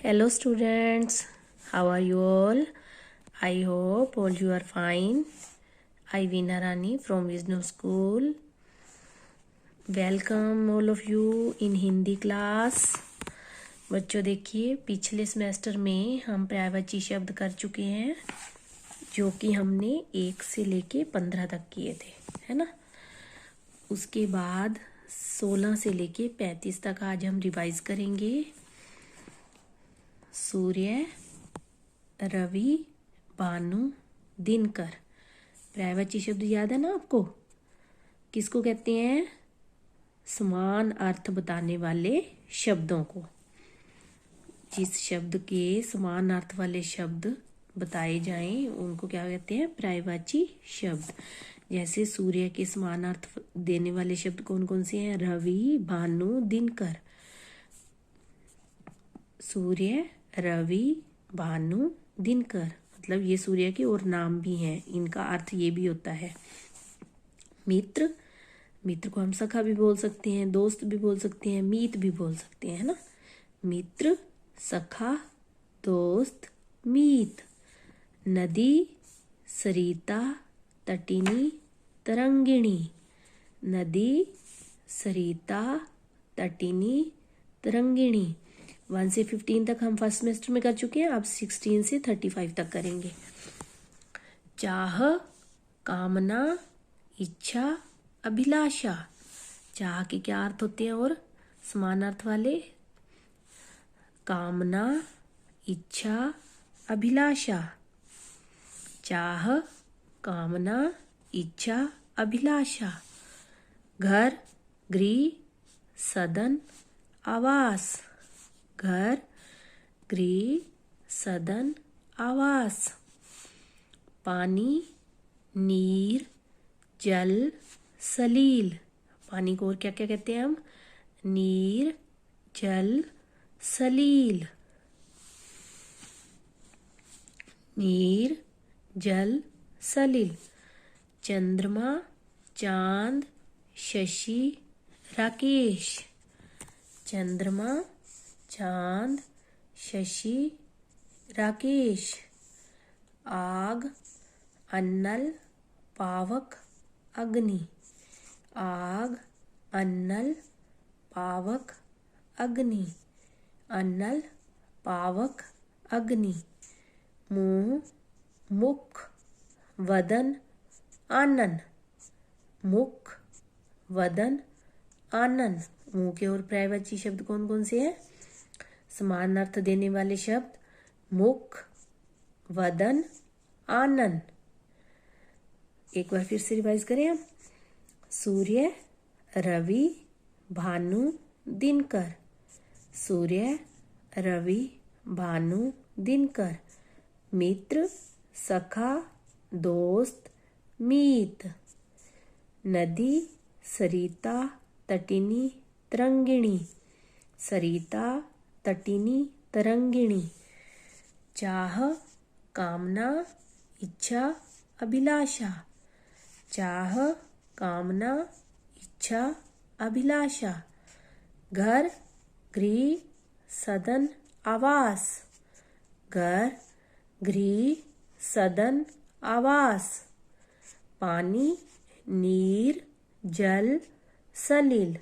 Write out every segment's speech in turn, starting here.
Hello students, how are you all? I hope all you are fine. I Veena Rani from Wisdom School. Welcome all of you in Hindi class. बच्चों देखिए, पिछले semester में हम पर्यायवाची शब्द कर चुके हैं जो कि हमने 1 से लेके 15 तक किए थे, है ना। उसके बाद 16 से लेके 35 तक आज हम रिवाइज करेंगे। सूर्य, रवि, भानु, दिनकर। पर्यायवाची शब्द याद है ना आपको? किसको कहते हैं? समान अर्थ बताने वाले शब्दों को। जिस शब्द के समान अर्थ वाले शब्द बताए जाएं उनको क्या कहते हैं? पर्यायवाची शब्द। जैसे सूर्य के समान अर्थ देने वाले शब्द कौन कौन से हैं? रवि, भानु, दिनकर। सूर्य, रवि, भानु, दिनकर, मतलब ये सूर्य के और नाम भी हैं। इनका अर्थ ये भी होता है। मित्र, मित्र को हम सखा भी बोल सकते हैं, दोस्त भी बोल सकते हैं, मीत भी बोल सकते हैं, है ना। मित्र, सखा, दोस्त, मीत। नदी, सरिता, तटिनी, तरंगिणी। नदी, सरिता, तटिनी, तरंगिणी। 1 से 15 तक हम फर्स्ट सेमेस्टर में कर चुके हैं। अब 16 से 35 तक करेंगे। चाह, कामना, इच्छा, अभिलाषा। चाह के क्या अर्थ होते हैं और समान अर्थ वाले? कामना, इच्छा, अभिलाषा। चाह, कामना, इच्छा, अभिलाषा। घर, गृह, सदन, आवास। घर, गृह, सदन, आवास। पानी, नीर, जल, सलील। पानी को और क्या क्या कहते हैं हम? नीर, जल, सलील। नीर, जल, सलील। चंद्रमा, चांद, शशि, राकेश। चंद्रमा, चांद, शशि, राकेश। आग, अन्नल, पावक, अग्नि। आग, अन्नल, पावक, अग्नि। अन्नल, पावक, अग्नि। मुंह, मुख, वदन, आनन। मुख, वदन, आनन। मुंह के और पर्यायवाची शब्द कौन कौन से हैं? समान अर्थ देने वाले शब्द मुख, वदन, आनन। एक बार फिर से रिवाइज करें हम। सूर्य, रवि, भानु, दिनकर। सूर्य, रवि, भानु, दिनकर। मित्र, सखा, दोस्त, मीत। नदी, सरिता, तटिनी, तरंगिणी। सरिता, तटिनी, तरंगिणी। चाह, कामना, इच्छा, अभिलाषा। चाह, कामना, इच्छा, अभिलाषा। घर, गृह, सदन, आवास। घर, गृह, सदन, आवास। पानी, नीर, जल, सलिल।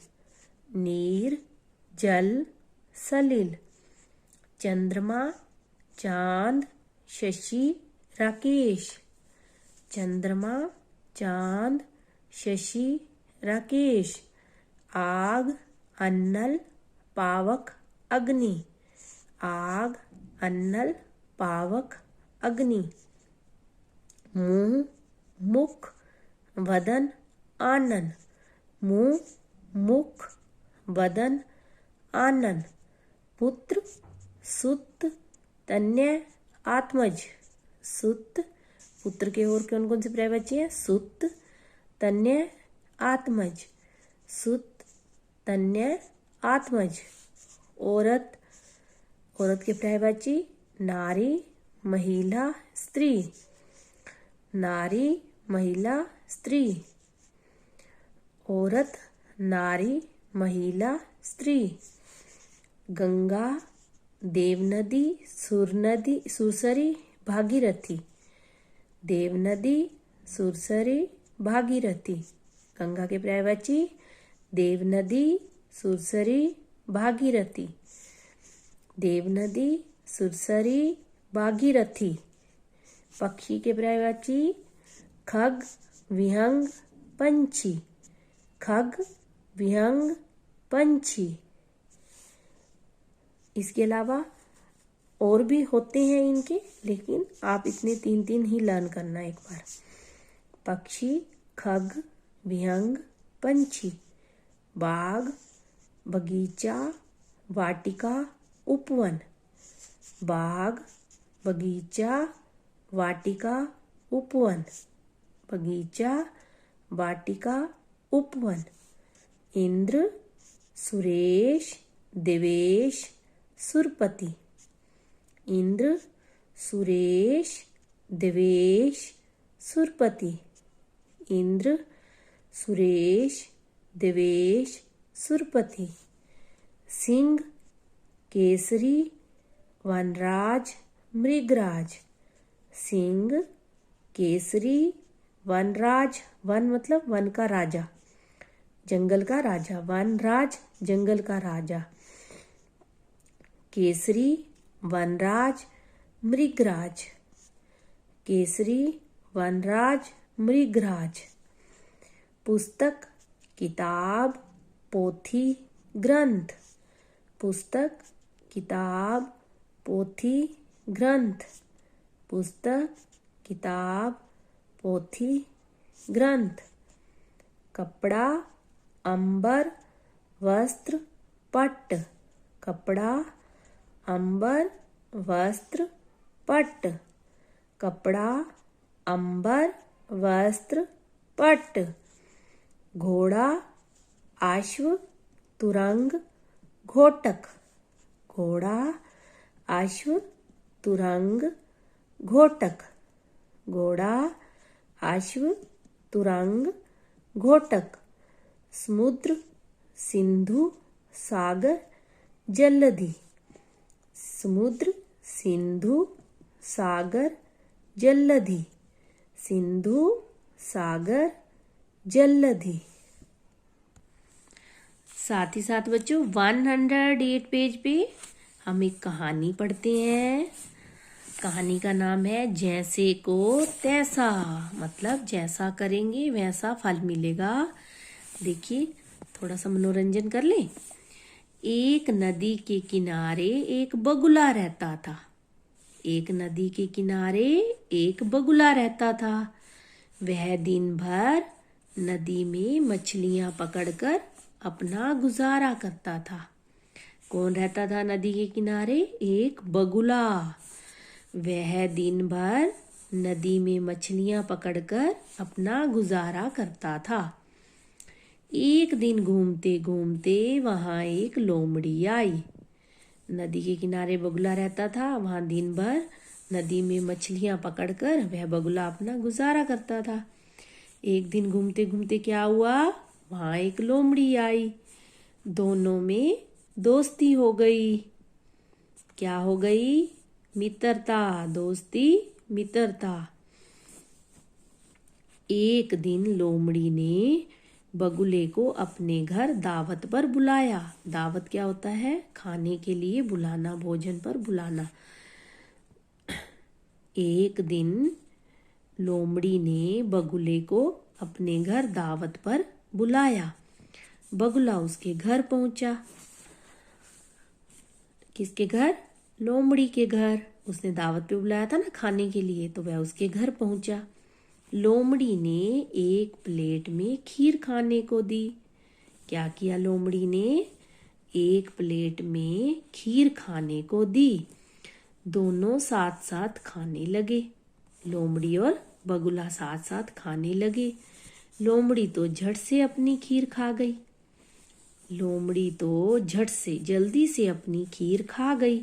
नीर, जल, सलिल। चंद्रमा, चांद, शशि, राकेश। चंद्रमा, चांद, शशि, राकेश। आग, अन्नल, पावक, अग्नि। आग, अन्नल, पावक, अग्नि। मुंह, मुख, वदन, आनन। मुंह, मुख, वदन, आनन। पुत्र, सुत, तन्य, आत्मज। सुत, पुत्र के और कौन कौन से पर्यायवाची हैं? सुत, तन्य, आत्मज। सुत, तन्य, आत्मज। औरत, औरत के पर्यायवाची नारी, महिला, स्त्री। नारी, महिला, स्त्री। औरत, नारी, महिला, स्त्री। गंगा, देवनदी, सुरनदी, सुरसरी, भागीरथी। देवनदी, सुरसरी, भागीरथी। गंगा के पर्यायवाची देवनदी, सुरसरी, भागीरथी। देवनदी, सुरसरी, भागीरथी। पक्षी के पर्यायवाची खग, विहंग, पंछी। खग, विहंग, पंछी। इसके अलावा और भी होते हैं इनके, लेकिन आप इतने 3 ही लर्न करना एक बार। पक्षी, खग, विहंग, पंछी। बाग, बगीचा, वाटिका, उपवन। बाग, बगीचा, वाटिका, उपवन। बगीचा, वाटिका, उपवन। इंद्र, सुरेश, देवेश, सुरपति। इंद्र, सुरेश, देवेश, सुरपति। इंद्र, सुरेश, देवेश, सुरपति। सिंह, केसरी, वनराज, मृगराज। सिंह, केसरी, वनराज। वन मतलब वन का राजा, जंगल का राजा। वनराज, जंगल का राजा। केसरी, वनराज, मृगराज। केसरी, वनराज, मृगराज। पुस्तक, किताब, पोथी, ग्रंथ। पुस्तक, किताब, पोथी, ग्रंथ। पुस्तक, किताब, पोथी, ग्रंथ। कपड़ा, अंबर, वस्त्र, पट्ट। कपड़ा, अंबर, वस्त्र, पट्ट। कपड़ा, अंबर, वस्त्र, पट्ट। घोड़ा, अश्व, तुरंग, घोटक। घोड़ा, अश्व, तुरंग, घोटक। घोड़ा, अश्व, तुरंग, घोटक। समुद्र, सिंधु, सागर, जलधि। समुद्र, सिंधु, सागर, जलधि। सिंधु, सागर, जलधि। साथ ही साथ बच्चों 108 पेज पे हम एक कहानी पढ़ते हैं। कहानी का नाम है जैसे को तैसा, मतलब जैसा करेंगे वैसा फल मिलेगा। देखिए, थोड़ा सा मनोरंजन कर ले। एक नदी के किनारे एक बगुला रहता था। एक नदी के किनारे एक बगुला रहता था। वह दिन भर नदी में मछलियां पकड़कर अपना गुजारा करता था। कौन रहता था नदी के किनारे? एक बगुला। वह दिन भर नदी में मछलियां पकड़कर अपना गुजारा करता था। एक दिन घूमते घूमते वहां एक लोमड़ी आई। नदी के किनारे बगुला रहता था, वहां दिन भर नदी में मछलियां पकड़कर वह बगुला अपना गुजारा करता था। एक दिन घूमते घूमते क्या हुआ, वहां एक लोमड़ी आई। दोनों में दोस्ती हो गई। क्या हो गई? मित्रता, दोस्ती, मित्रता। एक दिन लोमड़ी ने बगुले को अपने घर दावत पर बुलाया। दावत क्या होता है? खाने के लिए बुलाना, भोजन पर बुलाना। एक दिन लोमड़ी ने बगुले को अपने घर दावत पर बुलाया। बगुला उसके घर पहुंचा। किसके घर? लोमड़ी के घर। उसने दावत पे बुलाया था ना खाने के लिए, तो वह उसके घर पहुंचा। लोमड़ी ने एक प्लेट में खीर खाने को दी। क्या किया लोमड़ी ने? एक प्लेट में खीर खाने को दी। दोनों साथ साथ खाने लगे। लोमड़ी और बगुला साथ साथ खाने लगे। लोमड़ी तो झट से अपनी खीर खा गई। लोमड़ी तो झट से जल्दी से अपनी खीर खा गई,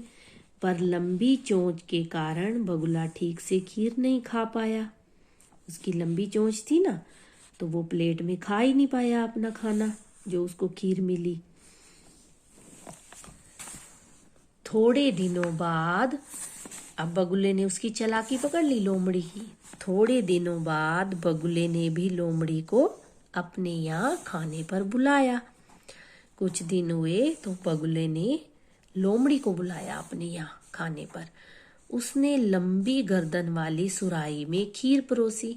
पर लंबी चोंच के कारण बगुला ठीक से खीर नहीं खा पाया। उसकी लंबी चोंच थी ना, तो वो प्लेट में खा ही नहीं पाया अपना खाना जो उसको खीर मिली। थोड़े दिनों बाद, अब बगुले ने उसकी चालाकी पकड़ ली लोमड़ी की। थोड़े दिनों बाद बगुले ने भी लोमड़ी को अपने यहाँ खाने पर बुलाया। कुछ दिन हुए तो बगुले ने लोमड़ी को बुलाया अपने यहाँ खाने पर। उसने लंबी गर्दन वाली सुराही में खीर परोसी।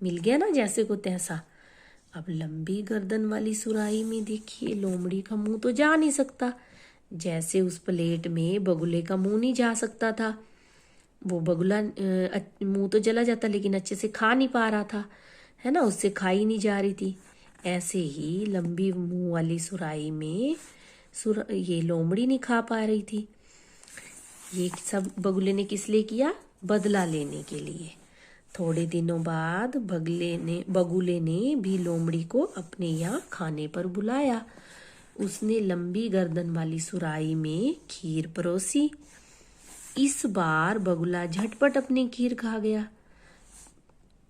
मिल गया ना जैसे को तैसा। अब लंबी गर्दन वाली सुराही में देखिए लोमड़ी का मुंह तो जा नहीं सकता, जैसे उस प्लेट में बगुले का मुंह नहीं जा सकता था। वो बगुला मुंह तो जला जाता लेकिन अच्छे से खा नहीं पा रहा था, है ना, उससे खाई नहीं जा रही थी। ऐसे ही लंबी मुंह वाली सुराही में ये लोमड़ी नहीं खा पा रही थी। ये सब बगुले ने किस लिए किया? बदला लेने के लिए। थोड़े दिनों बाद बगुले ने भी लोमड़ी को अपने यहाँ खाने पर बुलाया। उसने लंबी गर्दन वाली सुराही में खीर परोसी। इस बार बगुला झटपट अपनी खीर खा गया।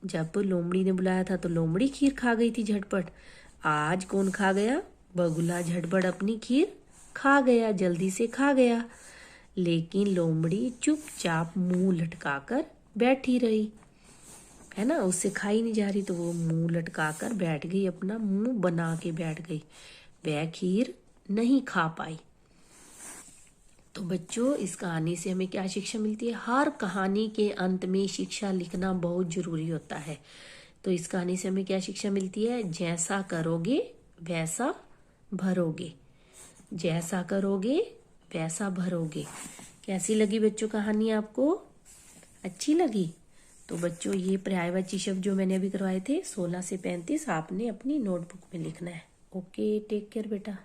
जब लोमड़ी ने बुलाया था तो लोमड़ी खीर खा गई थी झटपट। आज कौन खा गया? बगुला झटपट अपनी खीर खा गया, जल्दी से खा गया। लेकिन लोमड़ी चुपचाप मुंह लटकाकर बैठी रही, है ना, उससे खाई नहीं जा रही तो वो मुंह लटकाकर बैठ गई, अपना मुंह बना के बैठ गई। वह खीर नहीं खा पाई। तो बच्चों, इस कहानी से हमें क्या शिक्षा मिलती है? हर कहानी के अंत में शिक्षा लिखना बहुत जरूरी होता है। तो इस कहानी से हमें क्या शिक्षा मिलती है? जैसा करोगे वैसा भरोगे। जैसा करोगे वैसा भरोगे। कैसी लगी बच्चों कहानी आपको? अच्छी लगी? तो बच्चों, ये पर्यायवाची शब्द जो मैंने अभी करवाए थे 16 से 35 आपने अपनी नोटबुक में लिखना है। ओके, टेक केयर बेटा।